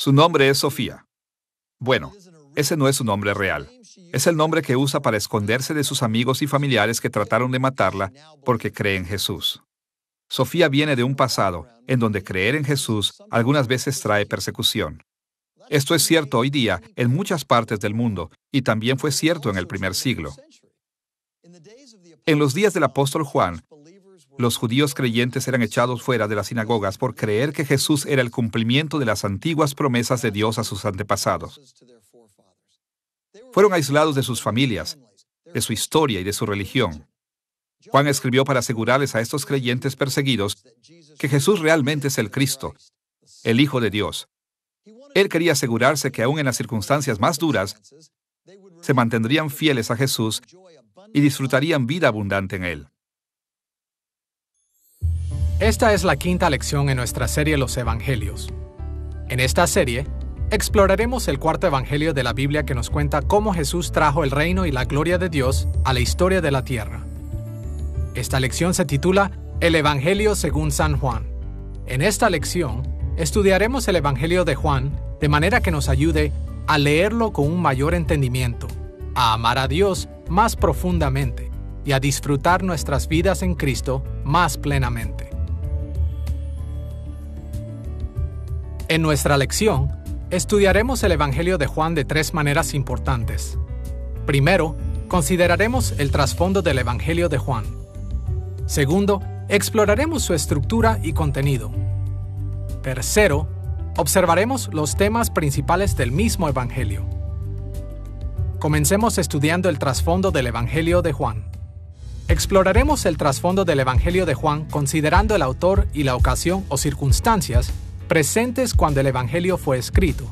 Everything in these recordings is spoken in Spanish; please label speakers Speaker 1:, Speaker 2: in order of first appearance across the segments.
Speaker 1: Su nombre es Sofía. Bueno, ese no es su nombre real. Es el nombre que usa para esconderse de sus amigos y familiares que trataron de matarla porque cree en Jesús. Sofía viene de un pasado en donde creer en Jesús algunas veces trae persecución. Esto es cierto hoy día en muchas partes del mundo y también fue cierto en el primer siglo. En los días del apóstol Juan, los judíos creyentes eran echados fuera de las sinagogas por creer que Jesús era el cumplimiento de las antiguas promesas de Dios a sus antepasados. Fueron aislados de sus familias, de su historia y de su religión. Juan escribió para asegurarles a estos creyentes perseguidos que Jesús realmente es el Cristo, el Hijo de Dios. Él quería asegurarse que aún en las circunstancias más duras, se mantendrían fieles a Jesús y disfrutarían vida abundante en Él.
Speaker 2: Esta es la quinta lección en nuestra serie Los Evangelios. En esta serie, exploraremos el cuarto evangelio de la Biblia que nos cuenta cómo Jesús trajo el reino y la gloria de Dios a la historia de la tierra. Esta lección se titula El Evangelio según San Juan. En esta lección, estudiaremos el Evangelio de Juan de manera que nos ayude a leerlo con un mayor entendimiento, a amar a Dios más profundamente y a disfrutar nuestras vidas en Cristo más plenamente. En nuestra lección, estudiaremos el Evangelio de Juan de tres maneras importantes. Primero, consideraremos el trasfondo del Evangelio de Juan. Segundo, exploraremos su estructura y contenido. Tercero, observaremos los temas principales del mismo Evangelio. Comencemos estudiando el trasfondo del Evangelio de Juan. Exploraremos el trasfondo del Evangelio de Juan considerando el autor y la ocasión o circunstancias presentes cuando el Evangelio fue escrito.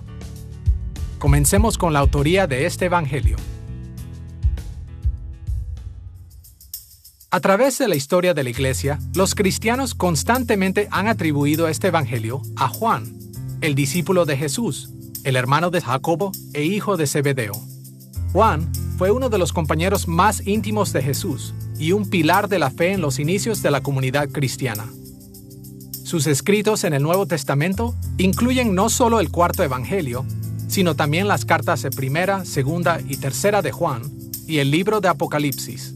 Speaker 2: Comencemos con la autoría de este Evangelio. A través de la historia de la Iglesia, los cristianos constantemente han atribuido este Evangelio a Juan, el discípulo de Jesús, el hermano de Jacobo e hijo de Zebedeo. Juan fue uno de los compañeros más íntimos de Jesús y un pilar de la fe en los inicios de la comunidad cristiana. Sus escritos en el Nuevo Testamento incluyen no solo el cuarto Evangelio, sino también las cartas de Primera, Segunda y Tercera de Juan y el libro de Apocalipsis.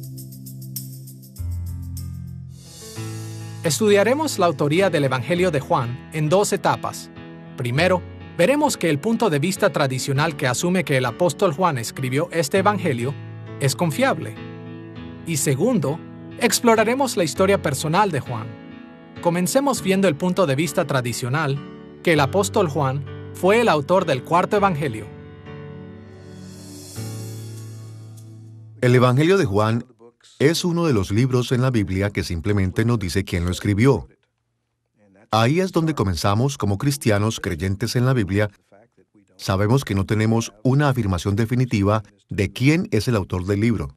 Speaker 2: Estudiaremos la autoría del Evangelio de Juan en dos etapas. Primero, veremos que el punto de vista tradicional que asume que el apóstol Juan escribió este Evangelio es confiable. Y segundo, exploraremos la historia personal de Juan. Comencemos viendo el punto de vista tradicional, que el apóstol Juan fue el autor del cuarto Evangelio.
Speaker 3: El Evangelio de Juan es uno de los libros en la Biblia que simplemente nos dice quién lo escribió. Ahí es donde comenzamos como cristianos creyentes en la Biblia. Sabemos que no tenemos una afirmación definitiva de quién es el autor del libro.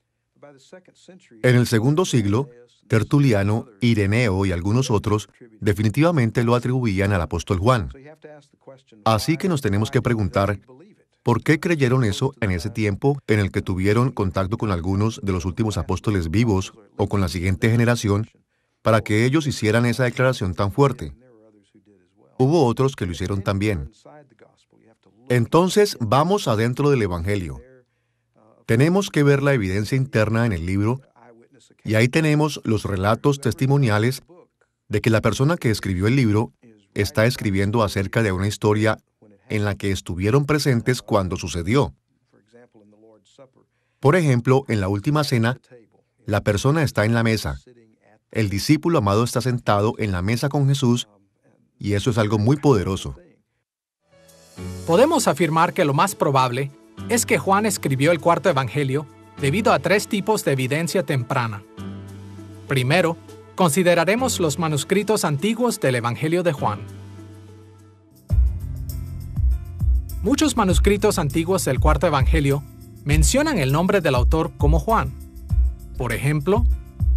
Speaker 3: En el segundo siglo, Tertuliano, Ireneo y algunos otros definitivamente lo atribuían al apóstol Juan. Así que nos tenemos que preguntar, ¿por qué creyeron eso en ese tiempo en el que tuvieron contacto con algunos de los últimos apóstoles vivos o con la siguiente generación para que ellos hicieran esa declaración tan fuerte? Hubo otros que lo hicieron también. Entonces, vamos adentro del Evangelio. Tenemos que ver la evidencia interna en el libro, y ahí tenemos los relatos testimoniales de que la persona que escribió el libro está escribiendo acerca de una historia en la que estuvieron presentes cuando sucedió. Por ejemplo, en la última cena, la persona está en la mesa. El discípulo amado está sentado en la mesa con Jesús, y eso es algo muy poderoso.
Speaker 2: Podemos afirmar que lo más probable es que Juan escribió el cuarto Evangelio debido a tres tipos de evidencia temprana. Primero, consideraremos los manuscritos antiguos del Evangelio de Juan. Muchos manuscritos antiguos del cuarto Evangelio mencionan el nombre del autor como Juan. Por ejemplo,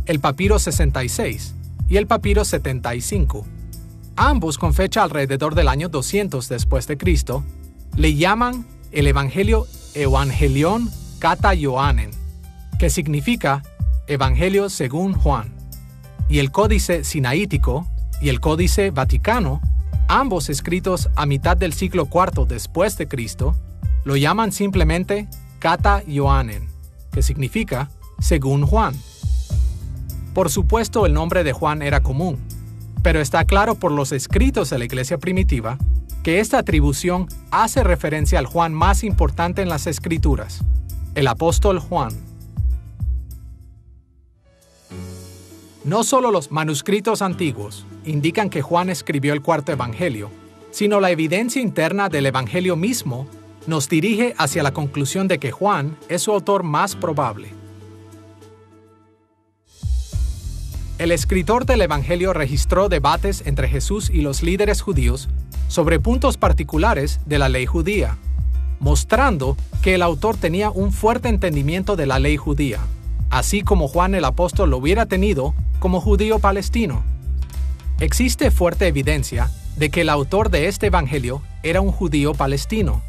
Speaker 2: el papiro 66 y el papiro 75. Ambos con fecha alrededor del año 200 después de Cristo, le llaman el Evangelio Evangelion Kata Ioanen, que significa Evangelio según Juan. Y el Códice Sinaítico y el Códice Vaticano ambos escritos a mitad del siglo IV después de Cristo, lo llaman simplemente Kata Ioanen, que significa según Juan. Por supuesto, el nombre de Juan era común, pero está claro por los escritos de la iglesia primitiva que esta atribución hace referencia al Juan más importante en las Escrituras, el apóstol Juan. No solo los manuscritos antiguos indican que Juan escribió el cuarto evangelio, sino la evidencia interna del evangelio mismo nos dirige hacia la conclusión de que Juan es su autor más probable. El escritor del evangelio registró debates entre Jesús y los líderes judíos sobre puntos particulares de la ley judía, mostrando que el autor tenía un fuerte entendimiento de la ley judía, así como Juan el apóstol lo hubiera tenido como judío palestino. Existe fuerte evidencia de que el autor de este evangelio era un judío palestino.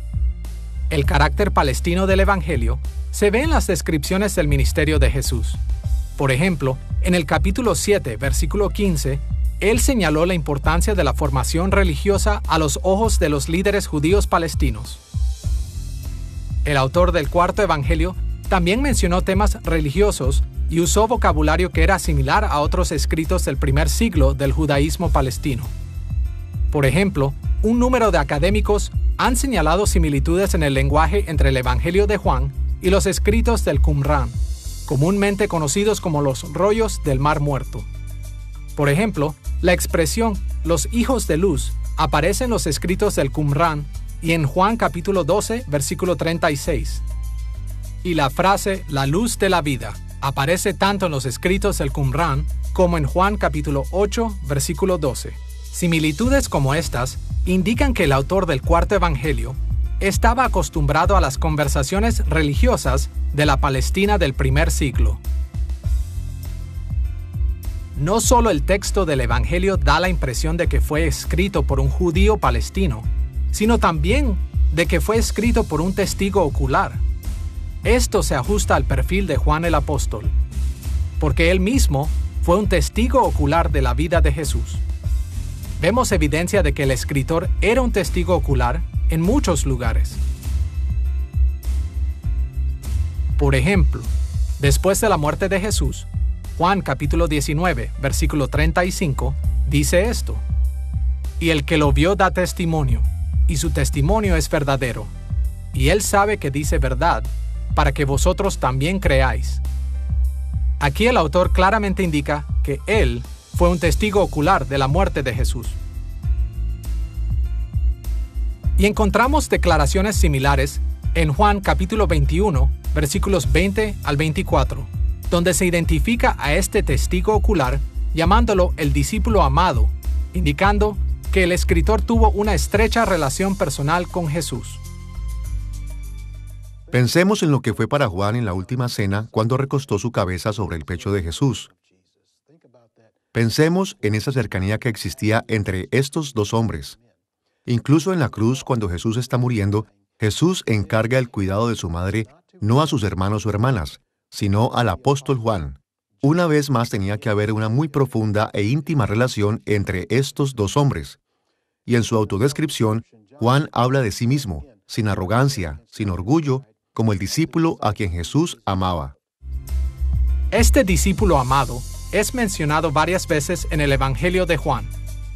Speaker 2: El carácter palestino del evangelio se ve en las descripciones del ministerio de Jesús. Por ejemplo, en el capítulo 7, versículo 15, él señaló la importancia de la formación religiosa a los ojos de los líderes judíos palestinos. El autor del cuarto evangelio también mencionó temas religiosos y usó vocabulario que era similar a otros escritos del primer siglo del judaísmo palestino. Por ejemplo, un número de académicos han señalado similitudes en el lenguaje entre el Evangelio de Juan y los escritos del Qumrán, comúnmente conocidos como los rollos del Mar Muerto. Por ejemplo, la expresión «los hijos de luz» aparece en los escritos del Qumrán y en Juan capítulo 12, versículo 36. Y la frase «la luz de la vida» aparece tanto en los escritos del Qumrán como en Juan capítulo 8, versículo 12. Similitudes como estas indican que el autor del cuarto evangelio estaba acostumbrado a las conversaciones religiosas de la Palestina del primer siglo. No solo el texto del evangelio da la impresión de que fue escrito por un judío palestino, sino también de que fue escrito por un testigo ocular. Esto se ajusta al perfil de Juan el apóstol, porque él mismo fue un testigo ocular de la vida de Jesús. Vemos evidencia de que el escritor era un testigo ocular en muchos lugares. Por ejemplo, después de la muerte de Jesús, Juan capítulo 19, versículo 35, dice esto: «Y el que lo vio da testimonio, y su testimonio es verdadero, y él sabe que dice verdad, para que vosotros también creáis». Aquí el autor claramente indica que él fue un testigo ocular de la muerte de Jesús. Y encontramos declaraciones similares en Juan capítulo 21, versículos 20 al 24, donde se identifica a este testigo ocular llamándolo el discípulo amado, indicando que el escritor tuvo una estrecha relación personal con Jesús.
Speaker 3: Pensemos en lo que fue para Juan en la última cena cuando recostó su cabeza sobre el pecho de Jesús. Pensemos en esa cercanía que existía entre estos dos hombres. Incluso en la cruz, cuando Jesús está muriendo, Jesús encarga el cuidado de su madre no a sus hermanos o hermanas, sino al apóstol Juan. Una vez más tenía que haber una muy profunda e íntima relación entre estos dos hombres. Y en su autodescripción, Juan habla de sí mismo, sin arrogancia, sin orgullo, como el discípulo a quien Jesús amaba.
Speaker 2: Este discípulo amado es mencionado varias veces en el Evangelio de Juan.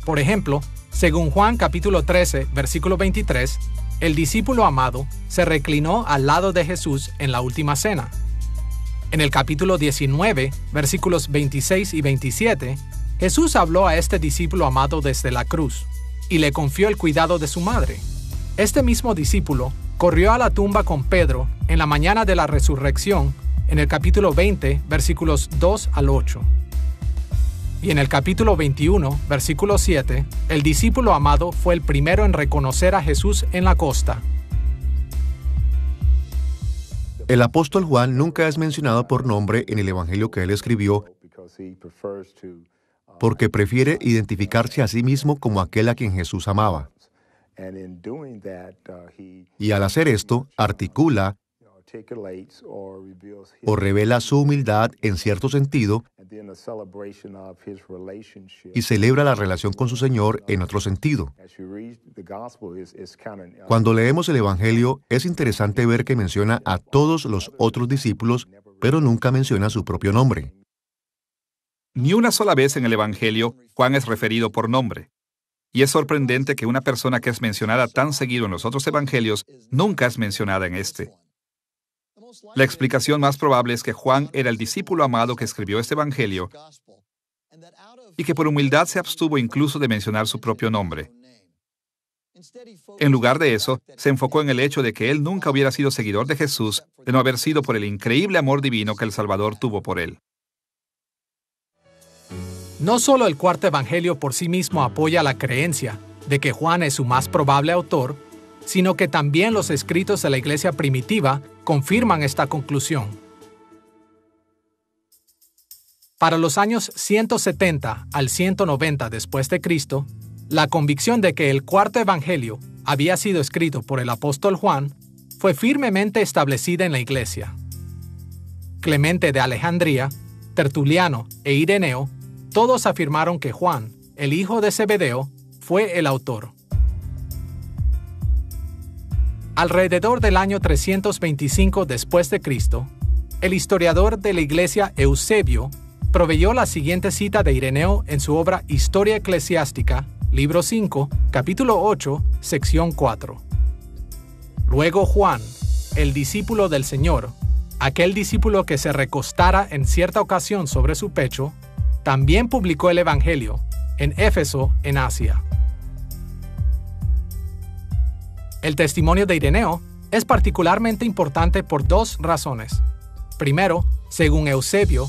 Speaker 2: Por ejemplo, según Juan capítulo 13, versículo 23, el discípulo amado se reclinó al lado de Jesús en la última cena. En el capítulo 19, versículos 26 y 27, Jesús habló a este discípulo amado desde la cruz y le confió el cuidado de su madre. Este mismo discípulo corrió a la tumba con Pedro en la mañana de la resurrección en el capítulo 20, versículos 2 al 8. Y en el capítulo 21, versículo 7, el discípulo amado fue el primero en reconocer a Jesús en la costa.
Speaker 3: El apóstol Juan nunca es mencionado por nombre en el evangelio que él escribió porque prefiere identificarse a sí mismo como aquel a quien Jesús amaba. Y al hacer esto, articula o revela su humildad en cierto sentido y celebra la relación con su Señor en otro sentido. Cuando leemos el Evangelio, es interesante ver que menciona a todos los otros discípulos, pero nunca menciona su propio nombre.
Speaker 1: Ni una sola vez en el Evangelio Juan es referido por nombre. Y es sorprendente que una persona que es mencionada tan seguido en los otros evangelios nunca es mencionada en este. La explicación más probable es que Juan era el discípulo amado que escribió este evangelio y que por humildad se abstuvo incluso de mencionar su propio nombre. En lugar de eso, se enfocó en el hecho de que él nunca hubiera sido seguidor de Jesús de no haber sido por el increíble amor divino que el Salvador tuvo por él.
Speaker 2: No solo el cuarto evangelio por sí mismo apoya la creencia de que Juan es su más probable autor, sino que también los escritos de la iglesia primitiva confirman esta conclusión. Para los años 170 al 190 después de Cristo, la convicción de que el cuarto evangelio había sido escrito por el apóstol Juan fue firmemente establecida en la iglesia. Clemente de Alejandría, Tertuliano e Ireneo todos afirmaron que Juan, el hijo de Zebedeo, fue el autor. Alrededor del año 325 después de Cristo, el historiador de la iglesia Eusebio proveyó la siguiente cita de Ireneo en su obra Historia Eclesiástica, libro 5, capítulo 8, sección 4. Luego Juan, el discípulo del Señor, aquel discípulo que se recostara en cierta ocasión sobre su pecho, también publicó el Evangelio en Éfeso, en Asia. El testimonio de Ireneo es particularmente importante por dos razones. Primero, según Eusebio,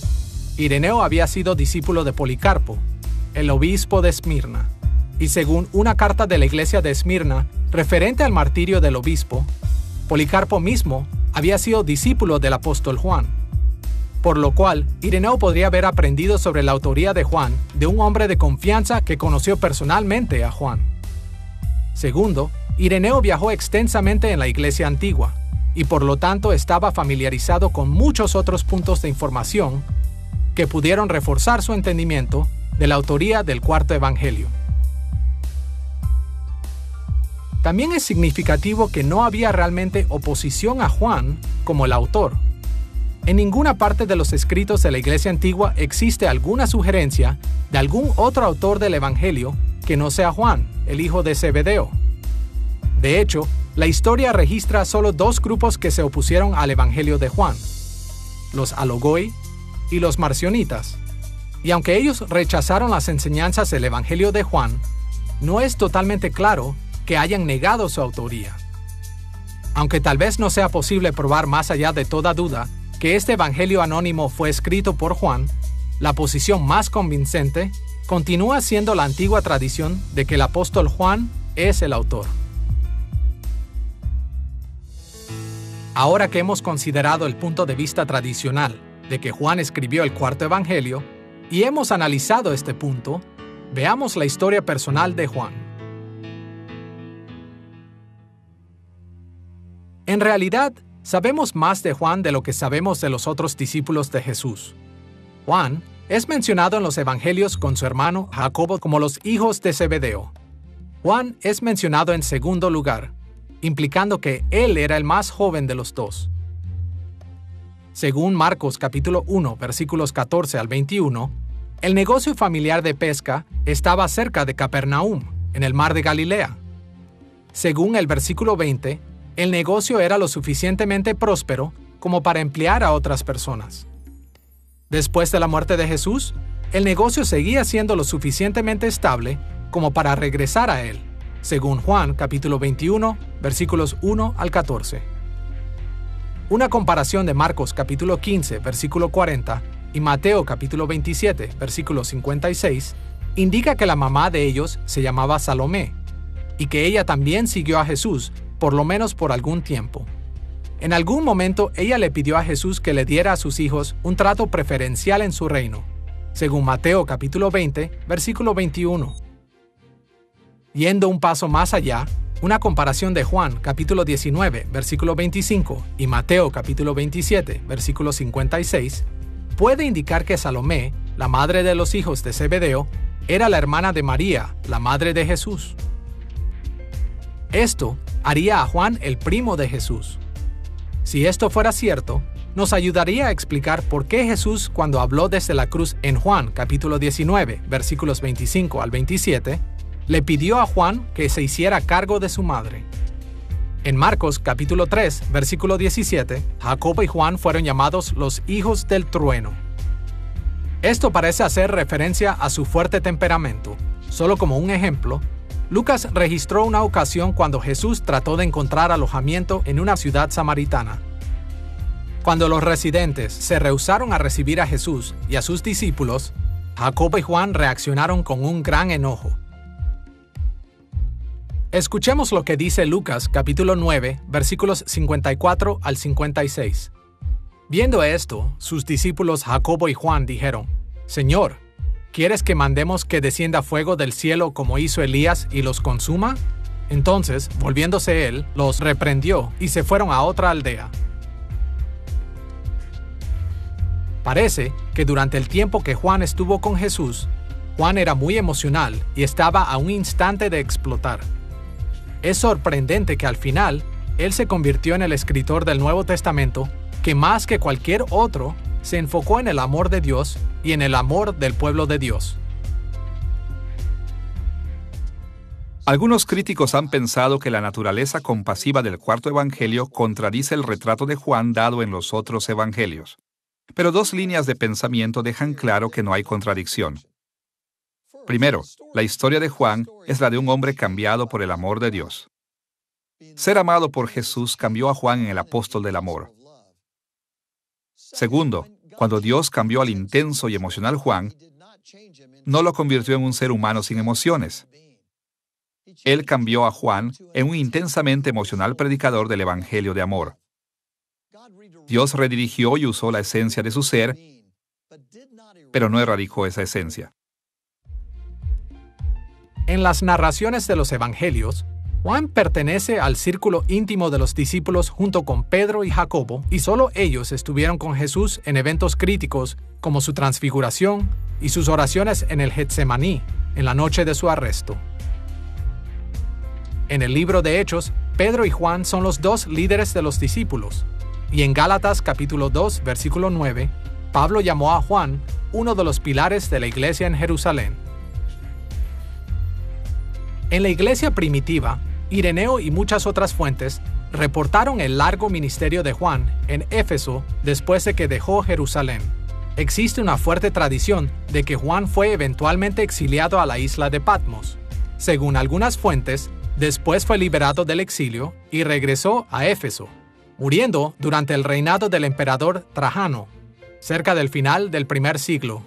Speaker 2: Ireneo había sido discípulo de Policarpo, el obispo de Esmirna, y según una carta de la iglesia de Esmirna referente al martirio del obispo, Policarpo mismo había sido discípulo del apóstol Juan. Por lo cual, Ireneo podría haber aprendido sobre la autoría de Juan de un hombre de confianza que conoció personalmente a Juan. Segundo, Ireneo viajó extensamente en la iglesia antigua, y por lo tanto estaba familiarizado con muchos otros puntos de información que pudieron reforzar su entendimiento de la autoría del cuarto evangelio. También es significativo que no había realmente oposición a Juan como el autor. En ninguna parte de los escritos de la Iglesia antigua existe alguna sugerencia de algún otro autor del Evangelio que no sea Juan, el hijo de Zebedeo. De hecho, la historia registra solo dos grupos que se opusieron al Evangelio de Juan, los alogoi y los marcionitas. Y aunque ellos rechazaron las enseñanzas del Evangelio de Juan, no es totalmente claro que hayan negado su autoría. Aunque tal vez no sea posible probar más allá de toda duda que este evangelio anónimo fue escrito por Juan, la posición más convincente continúa siendo la antigua tradición de que el apóstol Juan es el autor. Ahora que hemos considerado el punto de vista tradicional de que Juan escribió el cuarto evangelio y hemos analizado este punto, veamos la historia personal de Juan. En realidad, sabemos más de Juan de lo que sabemos de los otros discípulos de Jesús. Juan es mencionado en los evangelios con su hermano Jacobo como los hijos de Zebedeo. Juan es mencionado en segundo lugar, implicando que él era el más joven de los dos. Según Marcos capítulo 1, versículos 14 al 21, el negocio familiar de pesca estaba cerca de Capernaum, en el mar de Galilea. Según el versículo 20, el negocio era lo suficientemente próspero como para emplear a otras personas. Después de la muerte de Jesús, el negocio seguía siendo lo suficientemente estable como para regresar a él, según Juan capítulo 21, versículos 1 al 14. Una comparación de Marcos capítulo 15, versículo 40 y Mateo capítulo 27, versículo 56, indica que la mamá de ellos se llamaba Salomé y que ella también siguió a Jesús por lo menos por algún tiempo. En algún momento ella le pidió a Jesús que le diera a sus hijos un trato preferencial en su reino, según Mateo capítulo 20, versículo 21. Yendo un paso más allá, Una comparación de Juan capítulo 19, versículo 25 y Mateo capítulo 27, versículo 56, puede indicar que Salomé, la madre de los hijos de Zebedeo, era la hermana de María, la madre de Jesús. Esto haría a Juan el primo de Jesús. Si esto fuera cierto, nos ayudaría a explicar por qué Jesús, cuando habló desde la cruz en Juan capítulo 19, versículos 25 al 27, le pidió a Juan que se hiciera cargo de su madre. En Marcos capítulo 3, versículo 17, Jacobo y Juan fueron llamados los hijos del trueno. Esto parece hacer referencia a su fuerte temperamento. Solo como un ejemplo, Lucas registró una ocasión cuando Jesús trató de encontrar alojamiento en una ciudad samaritana. Cuando los residentes se rehusaron a recibir a Jesús y a sus discípulos, Jacobo y Juan reaccionaron con un gran enojo. Escuchemos lo que dice Lucas capítulo 9, versículos 54 al 56. Viendo esto, sus discípulos Jacobo y Juan dijeron: «Señor, ¿quieres que mandemos que descienda fuego del cielo como hizo Elías y los consuma?» Entonces, volviéndose él, los reprendió y se fueron a otra aldea. Parece que durante el tiempo que Juan estuvo con Jesús, Juan era muy emocional y estaba a un instante de explotar. Es sorprendente que al final, él se convirtió en el escritor del Nuevo Testamento que más que cualquier otro, se enfocó en el amor de Dios y en el amor del pueblo de Dios.
Speaker 1: Algunos críticos han pensado que la naturaleza compasiva del cuarto evangelio contradice el retrato de Juan dado en los otros evangelios. Pero dos líneas de pensamiento dejan claro que no hay contradicción. Primero, la historia de Juan es la de un hombre cambiado por el amor de Dios. Ser amado por Jesús cambió a Juan en el apóstol del amor. Segundo, cuando Dios cambió al intenso y emocional Juan, no lo convirtió en un ser humano sin emociones. Él cambió a Juan en un intensamente emocional predicador del Evangelio de amor. Dios redirigió y usó la esencia de su ser, pero no erradicó esa esencia.
Speaker 2: En las narraciones de los evangelios, Juan pertenece al círculo íntimo de los discípulos junto con Pedro y Jacobo, y solo ellos estuvieron con Jesús en eventos críticos como su transfiguración y sus oraciones en el Getsemaní, en la noche de su arresto. En el libro de Hechos, Pedro y Juan son los dos líderes de los discípulos, y en Gálatas capítulo 2, versículo 9, Pablo llamó a Juan uno de los pilares de la iglesia en Jerusalén. En la iglesia primitiva, Ireneo y muchas otras fuentes reportaron el largo ministerio de Juan en Éfeso después de que dejó Jerusalén. Existe una fuerte tradición de que Juan fue eventualmente exiliado a la isla de Patmos. Según algunas fuentes, después fue liberado del exilio y regresó a Éfeso, muriendo durante el reinado del emperador Trajano, cerca del final del primer siglo,